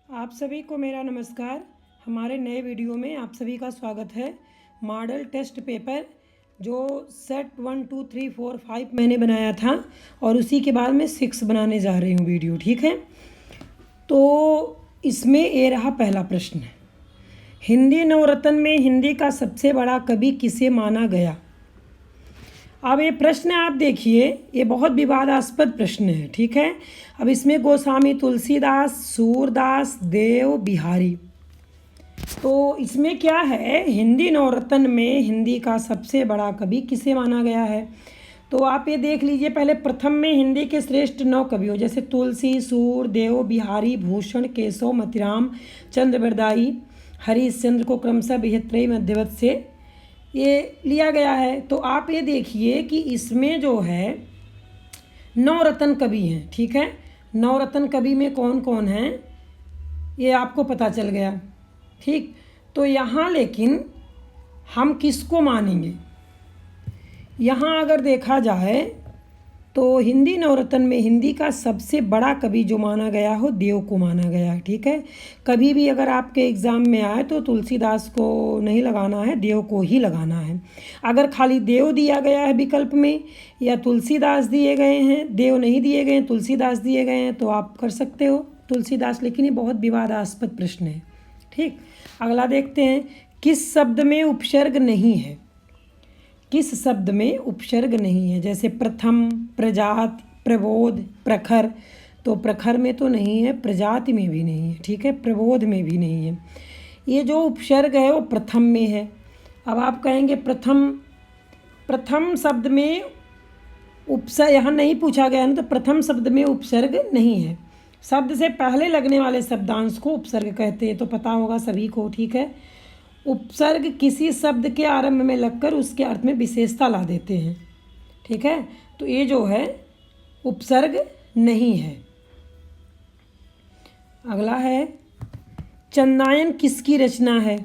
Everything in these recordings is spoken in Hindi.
आप सभी को मेरा नमस्कार। हमारे नए वीडियो में आप सभी का स्वागत है। मॉडल टेस्ट पेपर जो सेट 1 2 3 4 5 मैंने बनाया था और उसी के बाद मैं 6 बनाने जा रही हूँ वीडियो, ठीक है। तो इसमें ये रहा पहला प्रश्न। हिंदी नवरत्न में हिंदी का सबसे बड़ा कवि किसे माना गया। अब ये प्रश्न आप देखिए, ये बहुत विवादास्पद प्रश्न है, ठीक है। अब इसमें गोस्वामी तुलसीदास, सूरदास, देव, बिहारी। तो इसमें क्या है, हिंदी नवरत्न में हिंदी का सबसे बड़ा कवि किसे माना गया है। तो आप ये देख लीजिए, पहले प्रथम में हिंदी के श्रेष्ठ 9 कवियों जैसे तुलसी, सूर, देव, बिहारी, भूषण, केशव, मतिराम, चंद्रवरदाई, हरिश्चंद्र को क्रमशः बिहत्तरी मध्यवत से ये लिया गया है। तो आप ये देखिए कि इसमें जो है 9 रत्न कवि हैं, ठीक है। 9 रत्न कवि में कौन कौन हैं ये आपको पता चल गया, ठीक। तो यहाँ लेकिन हम किसको मानेंगे, यहाँ अगर देखा जाए तो हिंदी नवरत्न में हिंदी का सबसे बड़ा कवि जो माना गया हो, देव को माना गया है, ठीक है। कभी भी अगर आपके एग्ज़ाम में आए तो तुलसीदास को नहीं लगाना है, देव को ही लगाना है। अगर खाली देव दिया गया है विकल्प में या तुलसीदास दिए गए हैं, देव नहीं दिए गए हैं, तुलसीदास दिए गए हैं, तो आप कर सकते हो तुलसीदास। लेकिन ये बहुत विवादास्पद प्रश्न है, ठीक। अगला देखते हैं, किस शब्द में उपसर्ग नहीं है। किस शब्द में उपसर्ग नहीं है, जैसे प्रथम, प्रजात, प्रबोध, प्रखर। तो प्रखर में तो नहीं है, प्रजाति में भी नहीं है, ठीक है, प्रबोध में भी नहीं है। ये जो उपसर्ग है वो प्रथम में है। अब आप कहेंगे प्रथम शब्द में उपसर्ग यहाँ नहीं पूछा गया ना, तो प्रथम शब्द में उपसर्ग नहीं है। शब्द से पहले लगने वाले शब्दांश को उपसर्ग कहते हैं, तो पता होगा सभी को, ठीक है। उपसर्ग किसी शब्द के आरंभ में लगकर उसके अर्थ में विशेषता ला देते हैं, ठीक है। तो ये जो है उपसर्ग नहीं है। अगला है, चंदायन किसकी रचना है।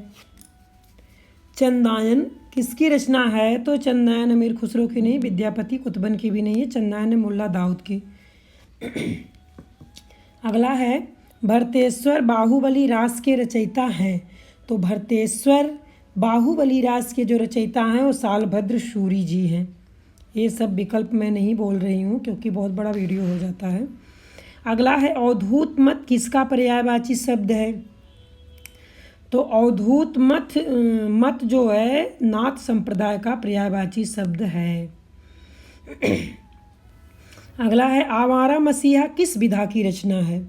चंदायन किसकी रचना है, तो चंदायन अमीर खुसरो की नहीं, विद्यापति कुतुबन की भी नहीं है, चंदायन है मुल्ला दाऊद की। अगला है, भरतेश्वर बाहुबली रास के रचयिता हैं। तो भरतेश्वर बाहुबली रास के जो रचयिता हैं वो सालभद्र सूरी जी हैं। ये सब विकल्प मैं नहीं बोल रही हूँ क्योंकि बहुत बड़ा वीडियो हो जाता है। अगला है, अवधूत मत किसका पर्यायवाची शब्द है। तो अवधूत मत जो है नाथ संप्रदाय का पर्यायवाची शब्द है। अगला है, आवारा मसीहा किस विधा की रचना है।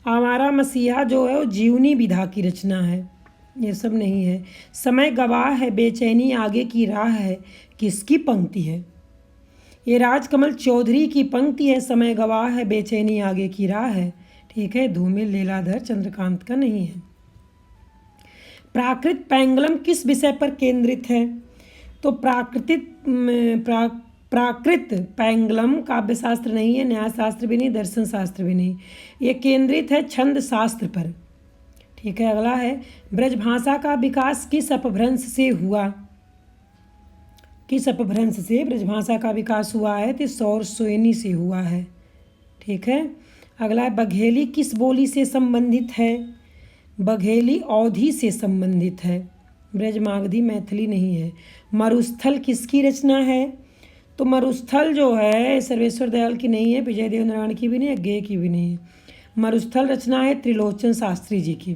आवारा मसीहा जो है वो जीवनी विधा की रचना है, ये सब नहीं है। समय गवाह है बेचैनी आगे की राह है, किसकी पंक्ति है। ये राजकमल चौधरी की पंक्ति है, समय गवाह है बेचैनी आगे की राह है, ठीक है। धूमिल लीलाधर चंद्रकांत का नहीं है। प्राकृत पैंगलम किस विषय पर केंद्रित है। तो प्राकृत पैंगलम काव्यशास्त्र नहीं है, न्यायशास्त्र भी नहीं, दर्शन शास्त्र भी नहीं, ये केंद्रित है छंद शास्त्र पर, ठीक है। अगला है, ब्रजभाषा का विकास किस अपभ्रंश से हुआ। किस अपभ्रंश से ब्रजभाषा का विकास हुआ है, तो सौर सोयनी से हुआ है, ठीक है। अगला है, बघेली किस बोली से संबंधित है। बघेली अवधी से संबंधित है, ब्रजमागधी मैथिली नहीं है। मरुस्थल किसकी रचना है। तो मरुस्थल जो है सर्वेश्वर दयाल की नहीं है, विजय देव नारायण की भी नहीं है, गे की भी नहीं है। मरुस्थल रचना है त्रिलोचन शास्त्री जी की।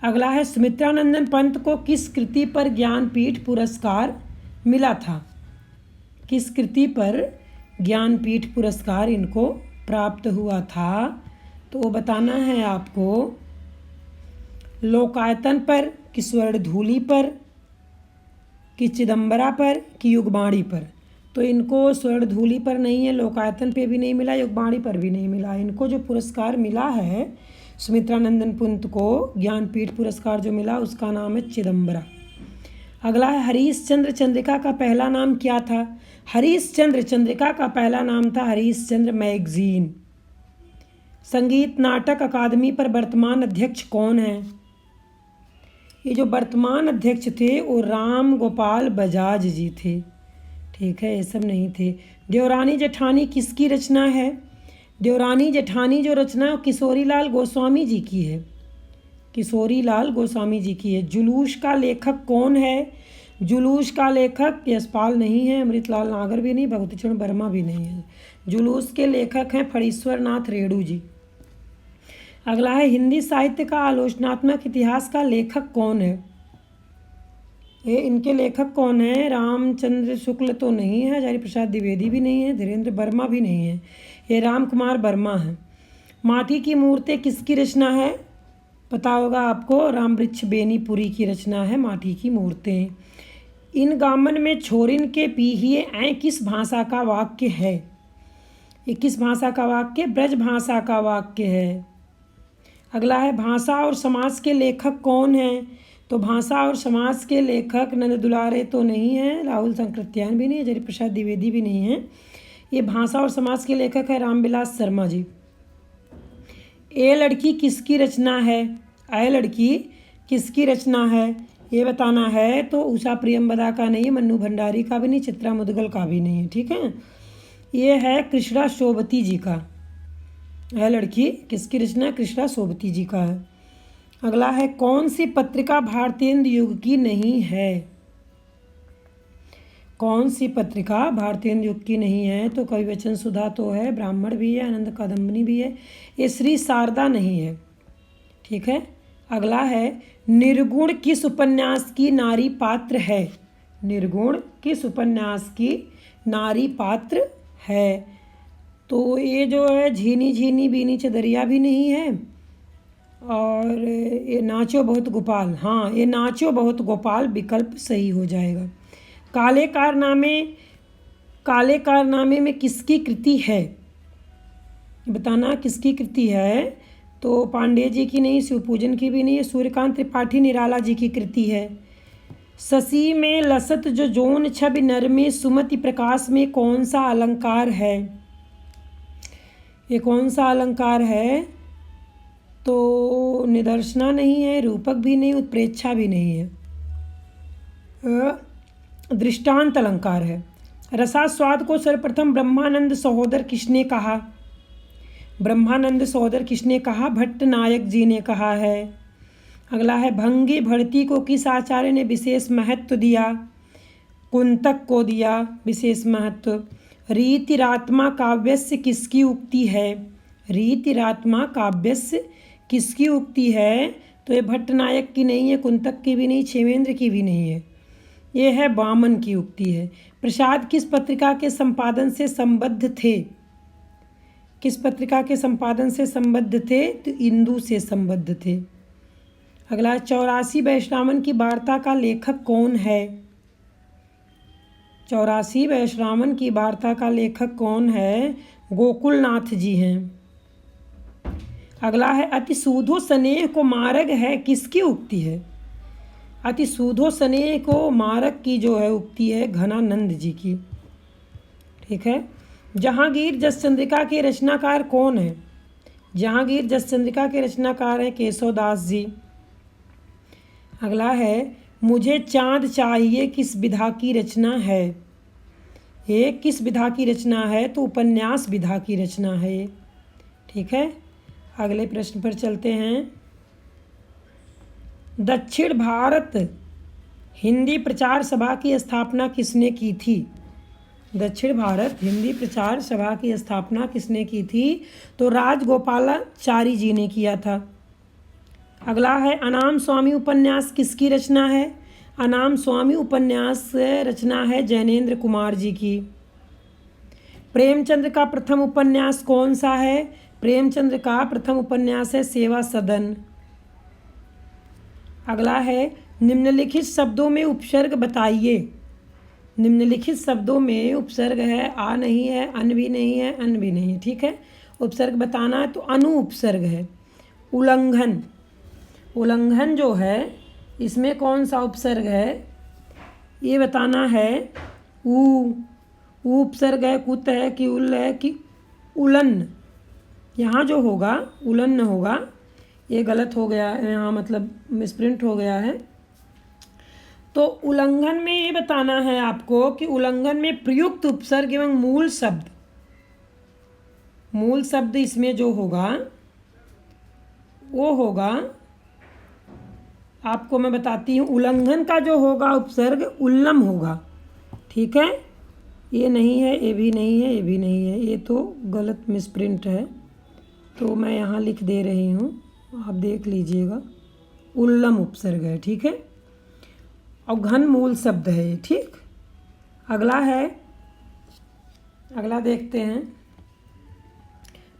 अगला है, सुमित्रानंदन पंत को किस कृति पर ज्ञानपीठ पुरस्कार मिला था। किस कृति पर ज्ञानपीठ पुरस्कार इनको प्राप्त हुआ था, तो वो बताना है आपको। लोकायतन पर, कि स्वर्णधूलि पर, कि चिदम्बरा पर, कि युगबाणी पर। तो इनको स्वर्णधूलि पर नहीं है, लोकायतन पे भी नहीं मिला, युगबाणी पर भी नहीं मिला। इनको जो पुरस्कार मिला है सुमित्रानंदन पंत को, ज्ञानपीठ पुरस्कार जो मिला उसका नाम है चिदम्बरा। अगला है, हरीशचंद्र चंद्रिका का पहला नाम क्या था। हरीशचंद्र चंद्रिका का पहला नाम था हरीशचंद्र मैगजीन। संगीत नाटक अकादमी पर वर्तमान अध्यक्ष कौन है। ये जो वर्तमान अध्यक्ष थे वो राम गोपाल बजाज जी थे, ठीक है, ये सब नहीं थे। देवरानी जेठानी किसकी रचना है। देवरानी जेठानी जो रचना किशोरी लाल गोस्वामी जी की है, किशोरी लाल गोस्वामी जी की है। जुलूस का लेखक कौन है? जुलूस का लेखक यशपाल नहीं है, अमृतलाल नागर भी नहीं, भगवतीचरण वर्मा भी नहीं है। जुलूस के लेखक हैं फणीश्वर नाथ रेणु जी। अगला है हिंदी साहित्य का आलोचनात्मक इतिहास का लेखक कौन है? ये इनके लेखक कौन है? रामचंद्र शुक्ल तो नहीं है, हजारी प्रसाद द्विवेदी भी नहीं है, धीरेन्द्र वर्मा भी नहीं है, ये राम कुमार वर्मा है। माटी की मूर्तें किसकी रचना है? पता होगा आपको, रामवृक्ष बेनीपुरी की रचना है माटी की मूर्तें। इन गामन में छोरिन के पीहिए ऐ किस भाषा का वाक्य है? ये किस भाषा का वाक्य? ब्रज भाषा का वाक्य है। अगला है भाषा और समाज के लेखक कौन हैं? तो भाषा और समाज के लेखक नंद दुलारे तो नहीं है, राहुल संकृत्यायन भी नहीं है, हजारी प्रसाद द्विवेदी भी नहीं है। ये भाषा और समाज के लेखक है रामविलास शर्मा जी। ए लड़की किसकी रचना है? ए लड़की किसकी रचना है ये बताना है। तो उषा प्रियंवदा का नहीं है, मन्नू भंडारी का भी नहीं, चित्रा मुदगल का भी नहीं है, ठीक है। ये है कृष्णा सोबती जी का। ए लड़की किसकी रचना? कृष्णा सोबती जी का है। अगला है कौन सी पत्रिका भारतेंदु युग की नहीं है? कौन सी पत्रिका भारतेंदु युग की नहीं है? तो कवि वचन सुधा तो है, ब्राह्मण भी है, आनंद कादम्बनी भी है, ये श्री शारदा नहीं है, ठीक है। अगला है निर्गुण किस उपन्यास की नारी पात्र है? निर्गुण किस उपन्यास की नारी पात्र है? तो ये जो है झीनी झीनी बीनी चदरिया भी नहीं है, और ये नाचो बहुत गोपाल, हाँ ये नाचो बहुत गोपाल विकल्प सही हो जाएगा। काले कारनामे में किसकी कृति है? बताना किसकी कृति है। तो पांडे जी की नहीं, शिवपूजन की भी नहीं है, सूर्यकांत त्रिपाठी निराला जी की कृति है। शशि में लसत जो जोन छवि नर में सुमति प्रकाश में कौन सा अलंकार है? ये कौन सा अलंकार है? तो निदर्शना नहीं है, रूपक भी नहीं, उत्प्रेक्षा भी नहीं है, दृष्टांत अलंकार है। रसास्वाद को सर्वप्रथम ब्रह्मानंद सहोदर किसने कहा? ब्रह्मानंद सहोदर किसने कहा? भट्ट नायक जी ने कहा है। अगला है भंगी भड़ती को किस आचार्य ने विशेष महत्व दिया? कुंतक को दिया विशेष महत्व। रीतिरात्मा काव्यस्य किसकी उक्ति है? रीतिरात्मा काव्यस्य किसकी उक्ति है? तो ये भट्ट नायक की नहीं है, कुंतक की भी नहीं, क्षेमेंद्र की भी नहीं है, ये है वामन की उक्ति है। प्रसाद किस पत्रिका के संपादन से संबद्ध थे? किस पत्रिका के संपादन से संबद्ध थे? तो इंदु से संबद्ध थे। अगला 84 वैश्रावण की वार्ता का लेखक कौन है? 84 वैश्रावण की वार्ता का लेखक कौन है? गोकुलनाथ जी हैं। अगला है अति सूधो स्नेह को मार्ग है किसकी उक्ति है? अति सूधो स्नेह को मार्ग की जो है उक्ति है घनानंद जी की, ठीक है। जहांगीर जस चंद्रिका के रचनाकार कौन है? जहांगीर जस चंद्रिका के रचनाकार हैं केशवदास जी। अगला है मुझे चांद चाहिए किस विधा की रचना है? ये किस विधा की रचना है? तो उपन्यास विधा की रचना है ये, ठीक है। अगले प्रश्न पर चलते हैं। दक्षिण भारत हिंदी प्रचार सभा की स्थापना किसने की थी? दक्षिण भारत हिंदी प्रचार सभा की स्थापना किसने की थी? तो राजगोपालाचारी जी ने किया था। अगला है अनाम स्वामी उपन्यास किसकी रचना है? अनाम स्वामी उपन्यास रचना है जैनेन्द्र कुमार जी की। प्रेमचंद्र का प्रथम उपन्यास कौन सा है? प्रेमचंद्र का प्रथम उपन्यास है सेवा सदन। अगला है निम्नलिखित शब्दों में उपसर्ग बताइए। निम्नलिखित शब्दों में उपसर्ग है, आ नहीं है, अन भी नहीं है, अन भी नहीं है, ठीक है। उपसर्ग बताना है तो अनु उपसर्ग है। उल्लंघन, उल्लंघन जो है इसमें कौन सा उपसर्ग है ये बताना है। ऊ उपसर्ग है, कुत है कि उल है कि उलन। यहाँ जो होगा उलन होगा, ये गलत हो गया है, यहाँ मतलब मिसप्रिंट हो गया है। तो उल्लंघन में ये बताना है आपको कि उल्लंघन में प्रयुक्त उपसर्ग एवं मूल मूल शब्द इसमें जो होगा वो होगा, आपको मैं बताती हूँ, उल्लंघन का जो होगा उपसर्ग उल्लम होगा। ठीक है, ये नहीं है, ये भी नहीं है, ये भी नहीं है, ये तो गलत मिसप्रिंट है, तो मैं यहाँ लिख दे रही हूँ, आप देख लीजिएगा। उल्लम उपसर्ग है। ठीक है, और घन मूल शब्द है ये। ठीक, अगला है, अगला देखते हैं,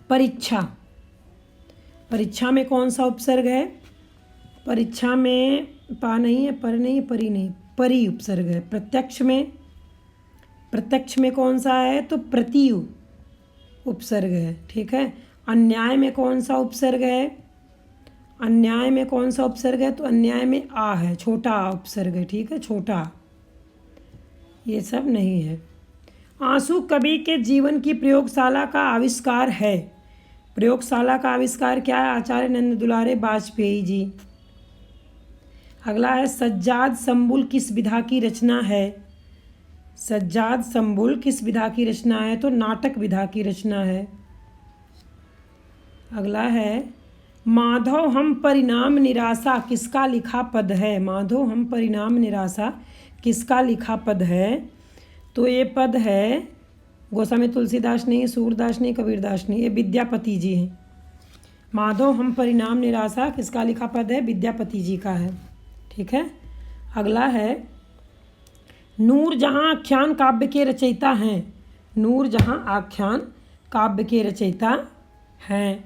परीक्षा। परीक्षा में कौन सा उपसर्ग है? परीक्षा में पा नहीं है, पर नहीं है, परी नहीं, परी उपसर्ग है। प्रत्यक्ष में, प्रत्यक्ष में कौन सा है? तो प्रति उपसर्ग है। ठीक है, अन्याय में कौन सा उपसर्ग है? अन्याय में कौन सा उपसर्ग है? तो अन्याय में आ है, छोटा आ उपसर्ग है। ठीक है, छोटा, ये सब नहीं है। आंसू कवि के जीवन की प्रयोगशाला का आविष्कार है। प्रयोगशाला का आविष्कार क्या है? आचार्य नंद दुलारे वाजपेयी जी। अगला है, सज्जाद संबुल किस विधा की रचना है? सज्जाद संबुल किस विधा की रचना है? तो नाटक विधा की रचना है। अगला है, माधव हम परिणाम निराशा किसका लिखा पद है? माधव हम परिणाम निराशा किसका लिखा पद है? तो ये पद है गोस्वामी तुलसीदास नहीं, सूरदास नहीं, कबीरदास नहीं, ये विद्यापति जी हैं। माधव हम परिणाम निराशा किसका लिखा पद है? विद्यापति जी का है। ठीक है, अगला है, नूरजहां आख्यान काव्य के रचयिता हैं। नूरजहां आख्यान काव्य के रचयिता हैं,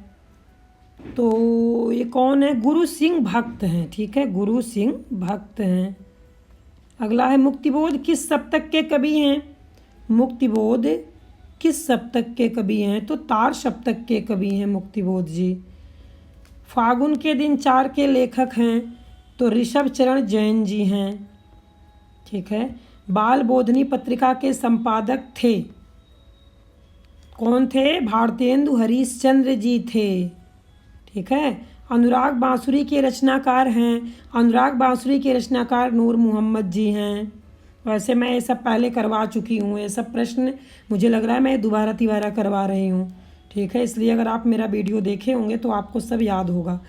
तो ये कौन है? गुरु सिंह भक्त हैं। ठीक है, गुरु सिंह भक्त हैं। अगला है, मुक्तिबोध किस सप्तक के कवि हैं? मुक्तिबोध किस सप्तक के कवि हैं? तो तार सप्तक के कवि हैं मुक्तिबोध जी। फागुन के दिन 4 के लेखक हैं, तो ऋषभ चरण जैन जी हैं। ठीक है, बाल बोधनी पत्रिका के संपादक थे, कौन थे? भारतेंदु हरीशचंद्र जी थे। ठीक है, अनुराग बांसुरी के रचनाकार हैं। अनुराग बांसुरी के रचनाकार नूर मोहम्मद जी हैं। वैसे मैं ये सब पहले करवा चुकी हूँ, ये सब प्रश्न मुझे लग रहा है मैं दोबारा तिबारा करवा रही हूँ। ठीक है, इसलिए अगर आप मेरा वीडियो देखे होंगे तो आपको सब याद होगा।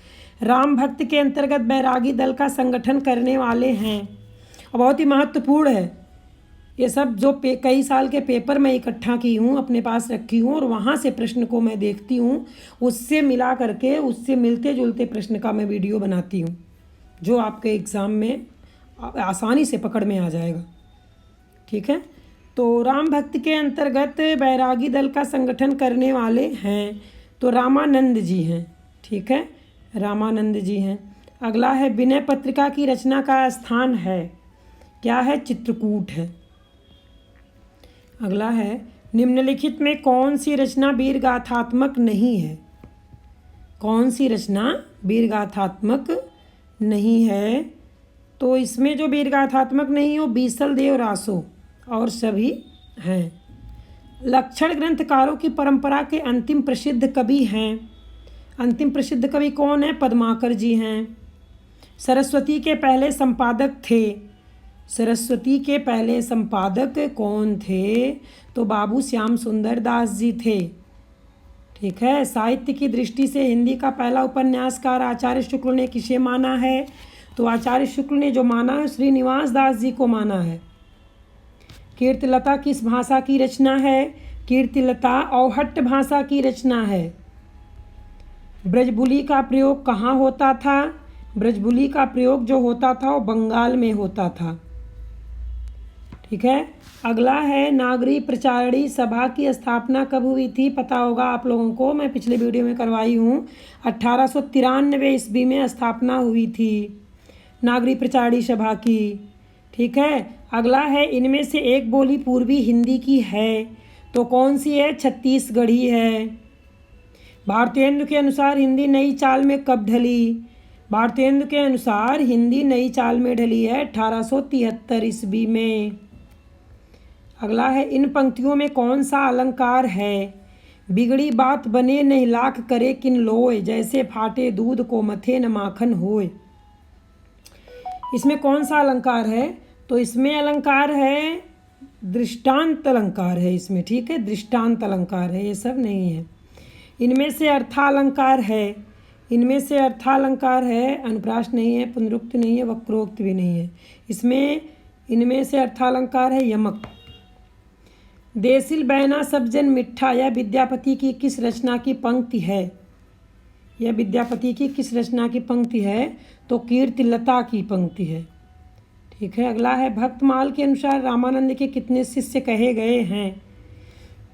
राम भक्त के अंतर्गत बैरागी दल का संगठन करने वाले हैं, और बहुत ही महत्वपूर्ण है ये सब, जो कई साल के पेपर मैं इकट्ठा की हूँ, अपने पास रखी हूँ, और वहाँ से प्रश्न को मैं देखती हूँ, उससे मिला करके उससे मिलते जुलते प्रश्न का मैं वीडियो बनाती हूँ, जो आपके एग्ज़ाम में आसानी से पकड़ में आ जाएगा। ठीक है, तो राम भक्त के अंतर्गत बैरागी दल का संगठन करने वाले हैं, तो रामानंद जी हैं। ठीक है, रामानंद जी हैं। अगला है, विनय पत्रिका की रचना का स्थान है, क्या है? चित्रकूट है। अगला है, निम्नलिखित में कौन सी रचना वीरगाथात्मक नहीं है? कौन सी रचना वीरगाथात्मक नहीं है? तो इसमें जो वीरगाथात्मक नहीं हो, बीसल देव रासो और सभी हैं। लक्षण ग्रंथकारों की परंपरा के अंतिम प्रसिद्ध कवि हैं। अंतिम प्रसिद्ध कवि कौन है? पद्माकर जी हैं। सरस्वती के पहले संपादक थे। सरस्वती के पहले संपादक कौन थे? तो बाबू श्याम सुंदर दास जी थे। ठीक है, साहित्य की दृष्टि से हिंदी का पहला उपन्यासकार आचार्य शुक्ल ने किसे माना है? तो आचार्य शुक्ल ने जो माना है, श्रीनिवास दास जी को माना है। कीर्तिलता किस भाषा की रचना है? कीर्तिलता औहट्ट भाषा की रचना है। ब्रजबुली का प्रयोग कहाँ होता था? ब्रजबुली का प्रयोग जो होता था वो बंगाल में होता था। ठीक है, अगला है, नागरी प्रचारणी सभा की स्थापना कब हुई थी? पता होगा आप लोगों को, मैं पिछले वीडियो में करवाई हूँ। 1893 ईस्वी में स्थापना हुई थी नागरी प्रचारणी सभा की। ठीक है, अगला है, इनमें से एक बोली पूर्वी हिंदी की है, तो कौन सी है? छत्तीसगढ़ी है। भारतेंदु के अनुसार हिंदी नई चाल में कब ढली? भारतेंदु के अनुसार हिंदी नई चाल में ढली है 1873 ईस्वी में। अगला है, इन पंक्तियों में कौन सा अलंकार है? बिगड़ी बात बने नहीं लाख करे किन लोय, जैसे फाटे दूध को मथे न माखन होय। इसमें कौन सा अलंकार है? तो इसमें अलंकार है दृष्टांत अलंकार है इसमें। ठीक है, दृष्टांत अलंकार है, ये सब नहीं है। इनमें से अर्थालंकार है, इनमें से अर्थालंकार है, अनुप्रास नहीं है, पुनरुक्त नहीं है, वक्रोक्त भी नहीं है। इसमें इनमें से अर्थालंकार है यमक। देसिल बैना सब जन मिठा, यह विद्यापति की किस रचना की पंक्ति है? यह विद्यापति की किस रचना की पंक्ति है? तो कीर्तिलता की पंक्ति है। ठीक है। अगला है भक्तमाल के अनुसार रामानंद के कितने शिष्य कहे गए हैं?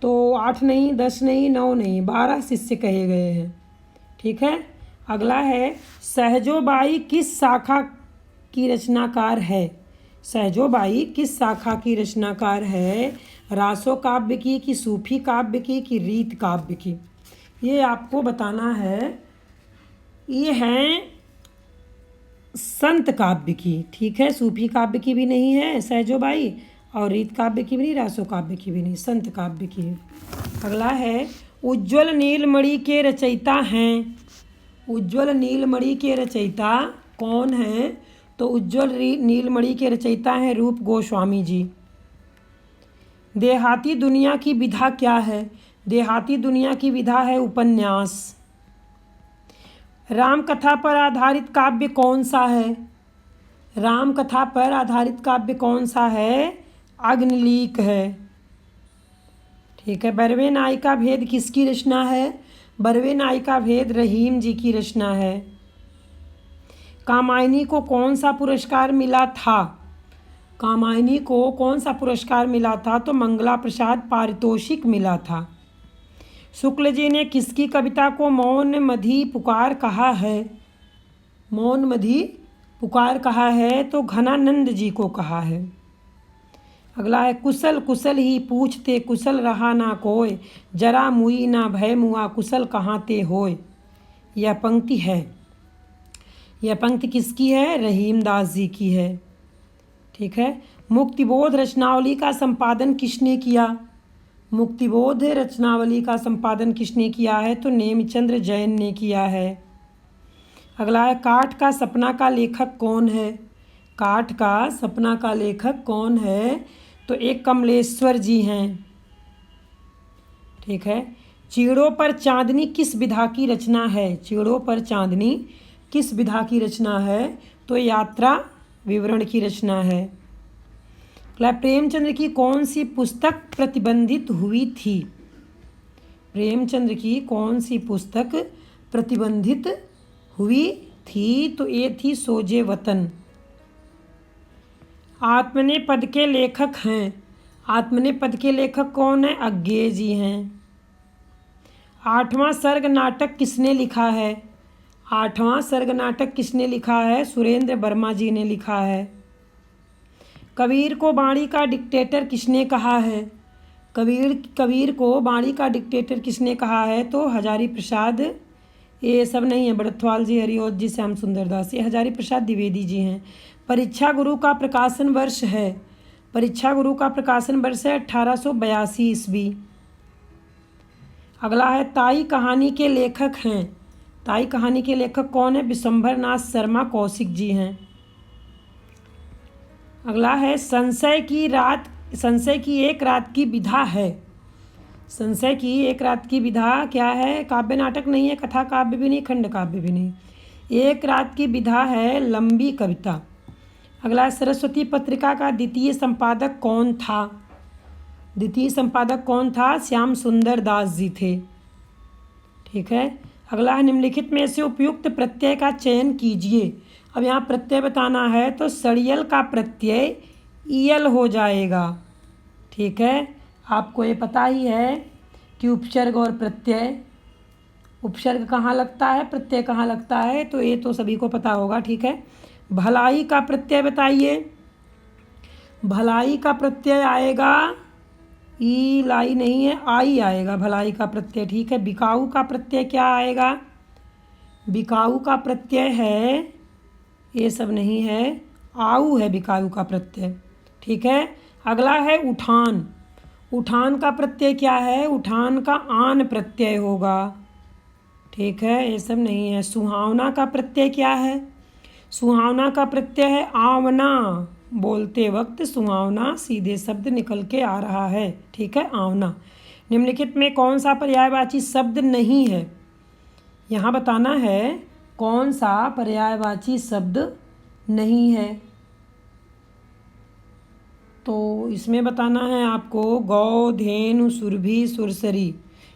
तो 8 नहीं, 10 नहीं, 9 नहीं, 12 शिष्य कहे गए हैं। ठीक है। अगला है सहजोबाई किस शाखा की रचनाकार है? सहजोबाई किस शाखा की रचनाकार है? रासो काव्य की, कि सूफी काव्य की, कि रीत काव्य की? ये आपको बताना है। ये हैं संत काव्य की। ठीक है। सूफी काव्य की भी नहीं है सहजोबाई, और रीत काव्य की भी नहीं, रासो काव्य की भी नहीं, संत काव्य की है। अगला है उज्ज्वल नीलमणि के रचयिता हैं। उज्ज्वल नीलमणि के रचयिता कौन हैं? तो उज्ज्वल नीलमणि के रचयिता हैं रूप गोस्वामी जी। देहाती दुनिया की विधा क्या है? देहाती दुनिया की विधा है उपन्यास। राम कथा पर आधारित काव्य कौन सा है? राम कथा पर आधारित काव्य कौन सा है? अग्निलीक है। ठीक है। बरवे नायिका भेद किसकी रचना है? बरवे नायिका भेद रहीम जी की रचना है। कामायनी को कौन सा पुरस्कार मिला था? कामायनी को कौन सा पुरस्कार मिला था? तो मंगला प्रसाद पारितोषिक मिला था। शुक्ल जी ने किसकी कविता को मौन मधी पुकार कहा है? मौन मधी पुकार कहा है तो घनानंद जी को कहा है। अगला है कुशल कुशल ही पूछते कुशल रहा ना कोय, जरा मुई ना भय मुआ कुशल कहाँ ते होय। यह पंक्ति है। यह पंक्ति किसकी है? रहीम दास जी की है। ठीक है। मुक्तिबोध रचनावली का संपादन किसने किया? मुक्तिबोध रचनावली का संपादन किसने किया है? तो नेमिचंद्र जैन ने किया है। अगला है काठ का सपना का लेखक कौन है? काठ का सपना का लेखक कौन है? तो एक कमलेश्वर जी हैं। ठीक है। चीड़ों पर चांदनी किस विधा की रचना है? चीड़ों पर चांदनी किस विधा की रचना है? तो यात्रा विवरण की रचना है। प्रेमचंद्र की कौन सी पुस्तक प्रतिबंधित हुई थी? प्रेमचंद्र की कौन सी पुस्तक प्रतिबंधित हुई थी? तो ये थी सोजे वतन। आत्मनेपद के लेखक हैं। आत्मनेपद के लेखक कौन है? अज्ञेय जी हैं। 8वां सर्ग नाटक किसने लिखा है? 8वां सर्ग नाटक किसने लिखा है? सुरेंद्र वर्मा जी ने लिखा है। कबीर को बाणी का डिक्टेटर किसने कहा है? कबीर को बाणी का डिक्टेटर किसने कहा है? तो हजारी प्रसाद, ये सब नहीं है, बड़थवाल जी, हरिओत जी, श्याम सुंदर दास, ये हजारी प्रसाद द्विवेदी जी हैं। परीक्षा गुरु का प्रकाशन वर्ष है। परीक्षा गुरु का प्रकाशन वर्ष है 1882 ईस्वी। अगला है ताई कहानी के लेखक हैं। ताई कहानी के लेखक कौन है? विशंभर नाथ शर्मा कौशिक जी हैं। अगला है संशय की एक रात की विधा है। संशय की एक रात की विधा क्या है? काव्य नाटक नहीं है, कथा काव्य भी नहीं, खंड काव्य भी नहीं, एक रात की विधा है लंबी कविता। अगला सरस्वती पत्रिका का द्वितीय संपादक कौन था? द्वितीय संपादक कौन था? श्याम सुंदर दास जी थे। ठीक है। अगला है निम्नलिखित में से उपयुक्त प्रत्यय का चयन कीजिए। अब यहाँ प्रत्यय बताना है तो सड़ियल का प्रत्यय ईयल हो जाएगा। ठीक है। आपको ये पता ही है कि उपसर्ग और प्रत्यय, उपसर्ग कहाँ लगता है, प्रत्यय कहाँ लगता है, तो ये तो सभी को पता होगा। ठीक है। भलाई का प्रत्यय बताइए। भलाई का प्रत्यय आएगा, ई लाई नहीं है, आई आएगा भलाई का प्रत्यय। ठीक है। बिकाऊ का प्रत्यय क्या आएगा? बिकाऊ का प्रत्यय है, ये सब नहीं है, आऊ है बिकाऊ का प्रत्यय। ठीक है। अगला है उठान। उठान का प्रत्यय क्या है? उठान का आन प्रत्यय होगा। ठीक है। ये सब नहीं है। सुहावना का प्रत्यय क्या है? सुहावना का प्रत्यय है आवना। बोलते वक्त सुहावना सीधे शब्द निकल के आ रहा है। ठीक है। आवना। निम्नलिखित में कौन सा पर्यायवाची शब्द नहीं है? यहाँ बताना है कौन सा पर्यायवाची शब्द नहीं है। तो इसमें बताना है आपको गौ, धेनु, सुरभि, सुरसरी।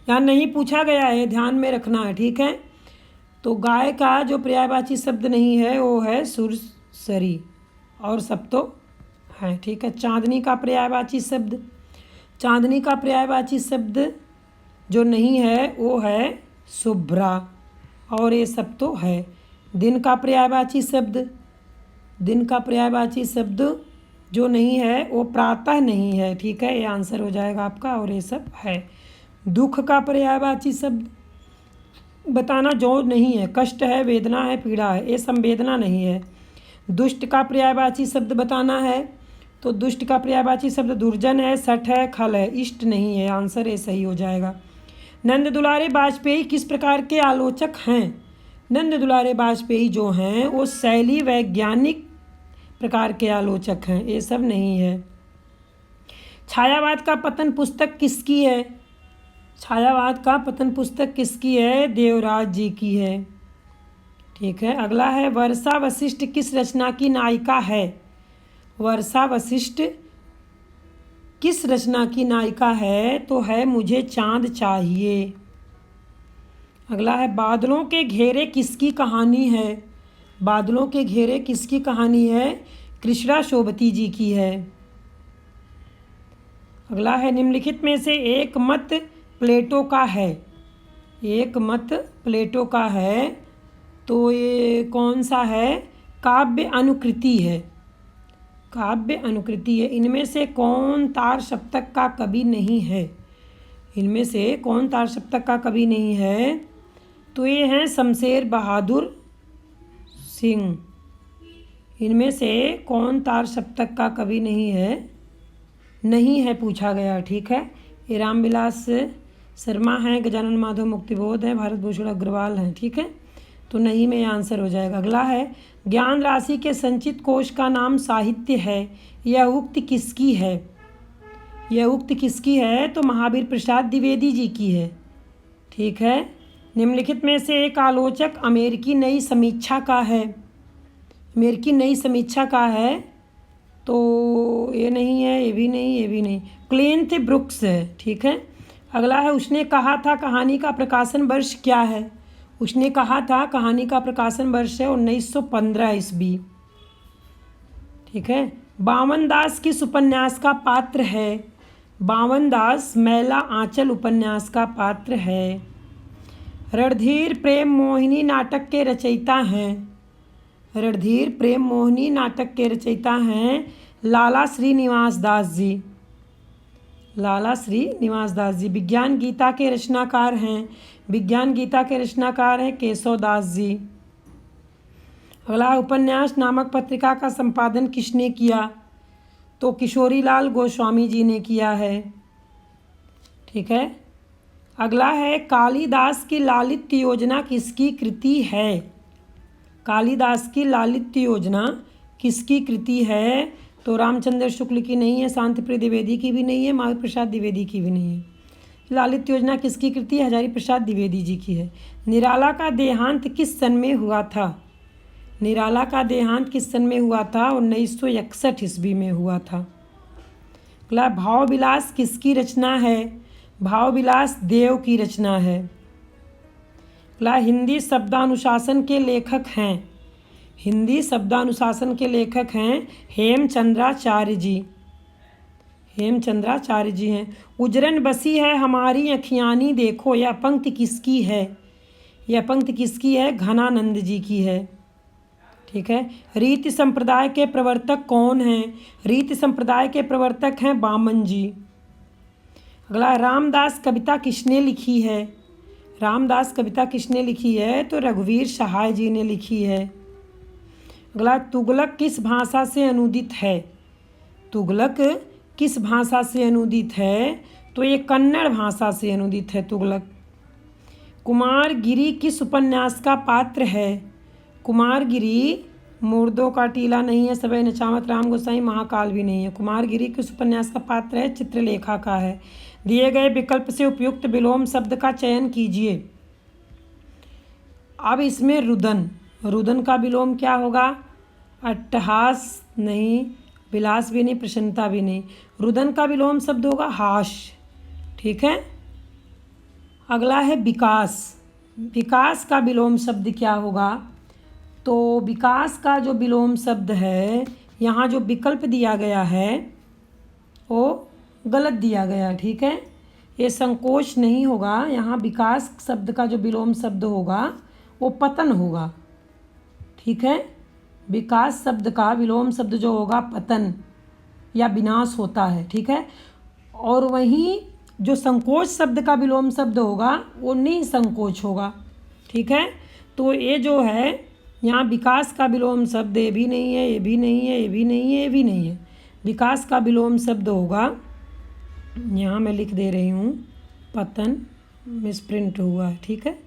यहाँ नहीं पूछा गया है, ध्यान में रखना है, ठीक है। तो गाय का जो पर्यायवाची शब्द नहीं है वो है सुरसरी, और सब तो है, ठीक है। चांदनी का पर्यायवाची शब्द, चांदनी का पर्यायवाची शब्द जो नहीं है वो है शुभ्रा, और ये सब तो है। दिन का पर्यायवाची शब्द, दिन का पर्यायवाची शब्द जो नहीं है वो प्रातः नहीं है, ठीक है, ये आंसर हो जाएगा आपका, और ये सब है। दुख का पर्यायवाची शब्द बताना जो नहीं है, कष्ट है, वेदना है, पीड़ा है, ये संवेदना नहीं है। दुष्ट का पर्यायवाची शब्द बताना है, तो दुष्ट का पर्यायवाची शब्द दुर्जन है, सठ है, खल है, इष्ट नहीं है, आंसर ये सही हो जाएगा। नंद दुलारे वाजपेयी किस प्रकार के आलोचक हैं? नंद दुलारे वाजपेयी जो हैं वो शैली वैज्ञानिक प्रकार के आलोचक हैं, ये सब नहीं है। छायावाद का पतन पुस्तक किसकी है? छायावाद का पतन पुस्तक किसकी है? देवराज जी की है, ठीक है। अगला है वर्षा वशिष्ठ किस रचना की नायिका है? वर्षा वशिष्ठ किस रचना की नायिका है? तो है मुझे चांद चाहिए। अगला है बादलों के घेरे किसकी कहानी है? बादलों के घेरे किसकी कहानी है? कृष्णा शोभती जी की है। अगला है निम्नलिखित में से एक मत प्लेटो का है, एक मत प्लेटो का है, तो ये कौन सा है? काव्य अनुकृति है, काव्य अनुकृति है। इनमें से कौन तार सप्तक का कवि नहीं है? इनमें से कौन तार सप्तक का कवि नहीं है? तो ये हैं शमशेर बहादुर सिंह। इनमें से कौन तार सप्तक का कवि नहीं है? नहीं है पूछा गया, ठीक है। ये रामविलास शर्मा हैं, गजानन माधव मुक्तिबोध हैं, भारत भूषण अग्रवाल हैं, ठीक है। तो नहीं में आंसर हो जाएगा। अगला है ज्ञान राशि के संचित कोश का नाम साहित्य है, यह उक्ति किसकी है? यह उक्ति किसकी है? तो महावीर प्रसाद द्विवेदी जी की है, ठीक है। निम्नलिखित में से एक आलोचक अमेरिकी नई समीक्षा का है, अमेरिकी नई समीक्षा का है, तो ये नहीं है, ये भी नहीं, ये भी नहीं, क्लिंट ब्रुक्स है, ठीक है। अगला है उसने कहा था कहानी का प्रकाशन वर्ष क्या है? उसने कहा था कहानी का प्रकाशन वर्ष है 1915 ईस्वी, ठीक है। बावन दास किस उपन्यास का पात्र है? बावन दास मैला आंचल उपन्यास का पात्र है। रणधीर प्रेम मोहिनी नाटक के रचयिता हैं, रणधीर प्रेम मोहिनी नाटक के रचयिता हैं लाला श्रीनिवास दास जी, लाला श्रीनिवास दास जी। विज्ञान गीता के रचनाकार हैं, विज्ञान गीता के रचनाकार हैं केशव दास जी। अगला उपन्यास नामक पत्रिका का संपादन किसने किया? तो किशोरीलाल गोस्वामी जी ने किया है, ठीक है। अगला है कालिदास की लालित्य योजना किसकी कृति है? कालिदास की लालित्य योजना किसकी कृति है? तो रामचंद्र शुक्ल की नहीं है, शांतिप्रिय द्विवेदी की भी नहीं है, महावीर प्रसाद द्विवेदी की भी नहीं है। लालित्य योजना किसकी कृति है? हजारी प्रसाद द्विवेदी जी की है। निराला का देहांत किस सन में हुआ था? निराला का देहांत किस सन में हुआ था? 1961 ईस्वी में हुआ था। अगला भाव विलास किसकी रचना है? भाव विलास देव की रचना है। अगला हिंदी शब्दानुशासन के लेखक हैं, हिंदी शब्दानुशासन के लेखक हैं हेमचंद्राचार्य जी, हेमचंद्राचार्य जी हैं। उजरन बसी है हमारी अखियानी देखो, यह पंक्ति किसकी है? यह पंक्ति किसकी है? घनानंद जी की है, ठीक है। रीति संप्रदाय के प्रवर्तक कौन हैं? रीति संप्रदाय के प्रवर्तक हैं बामन जी। अगला रामदास कविता किसने लिखी है? रामदास कविता किसने लिखी है? तो रघुवीर सहाय जी ने लिखी है। अगला तुगलक किस भाषा से अनुदित है? तुगलक किस भाषा से अनुदित है? तो ये कन्नड़ भाषा से अनुदित है तुगलक। कुमारगिरी किस उपन्यास का पात्र है? कुमारगिरी मुर्दों का टीला नहीं है, सवै नचामत राम गोसाई महाकाल भी नहीं है। कुमारगिरी किस उपन्यास का पात्र है? चित्रलेखा का है। दिए गए विकल्प से उपयुक्त विलोम शब्द का चयन कीजिए। अब इसमें रुदन, रुदन का विलोम क्या होगा? अट्टहास नहीं, विलास भी नहीं, प्रसन्नता भी नहीं। रुदन का विलोम शब्द होगा हाश। ठीक है। अगला है विकास। विकास का विलोम शब्द क्या होगा? तो विकास का जो विलोम शब्द है, यहाँ जो विकल्प दिया गया है वो गलत दिया गया। ठीक है, ये संकोच नहीं होगा। यहाँ विकास शब्द का जो विलोम शब्द होगा वो पतन होगा। ठीक है, विकास शब्द का विलोम शब्द जो होगा पतन या विनाश होता है। ठीक है, और वहीं जो संकोच शब्द का विलोम शब्द होगा वो निसंकोच होगा। ठीक है, तो ये जो है यहाँ विकास का विलोम शब्द ये भी नहीं है, ये भी नहीं है, ये भी नहीं है, ये भी नहीं है। विकास का विलोम शब्द होगा, यहाँ मैं लिख दे रही हूँ, पतन। मिसप्रिंट हुआ है। ठीक है,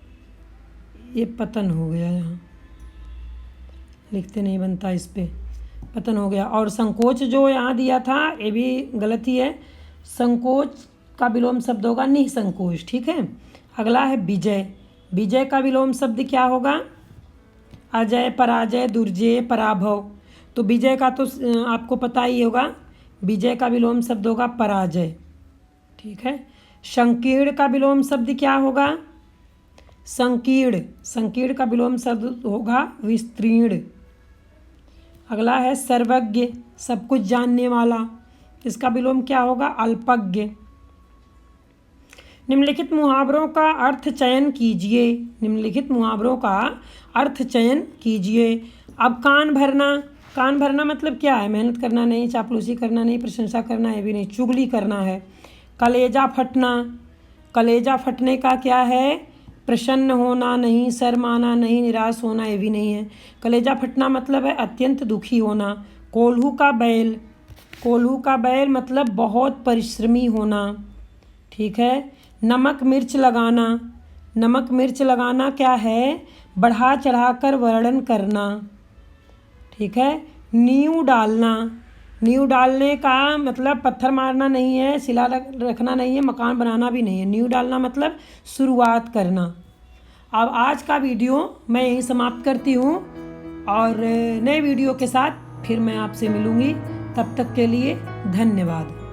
ये पतन हो गया, यहाँ लिखते नहीं बनता, इस पे पतन हो गया। और संकोच जो यहाँ दिया था ये भी गलत ही है। संकोच का विलोम शब्द होगा निसंकोच। ठीक है। अगला है विजय। विजय का विलोम शब्द क्या होगा? अजय, पराजय, दुर्जय, पराभव। तो विजय का तो आपको पता ही होगा, विजय का विलोम शब्द होगा पराजय। ठीक है। संकीर्ण का विलोम शब्द क्या होगा? संकीर्ण। संकीर्ण का विलोम शब्द होगा विस्तीर्ण। अगला है सर्वज्ञ, सब कुछ जानने वाला। इसका विलोम क्या होगा? अल्पज्ञ। निम्नलिखित मुहावरों का अर्थ चयन कीजिए। निम्नलिखित मुहावरों का अर्थ चयन कीजिए। अब कान भरना, कान भरना मतलब क्या है? मेहनत करना नहीं, चापलूसी करना नहीं, प्रशंसा करना ये भी नहीं, चुगली करना है। कलेजा फटना, कलेजा फटने का क्या है? प्रसन्न होना नहीं, शर्माना नहीं, निराश होना ये भी नहीं है। कलेजा फटना मतलब है अत्यंत दुखी होना। कोल्हू का बैल, कोल्हू का बैल मतलब बहुत परिश्रमी होना। ठीक है। नमक मिर्च लगाना, नमक मिर्च लगाना क्या है? बढ़ा चढ़ाकर वर्णन करना। ठीक है। नींव डालना, नींव डालने का मतलब पत्थर मारना नहीं है, शिला रखना नहीं है, मकान बनाना भी नहीं है। नींव डालना मतलब शुरुआत करना। अब आज का वीडियो मैं यहीं समाप्त करती हूँ और नए वीडियो के साथ फिर मैं आपसे मिलूँगी। तब तक के लिए धन्यवाद।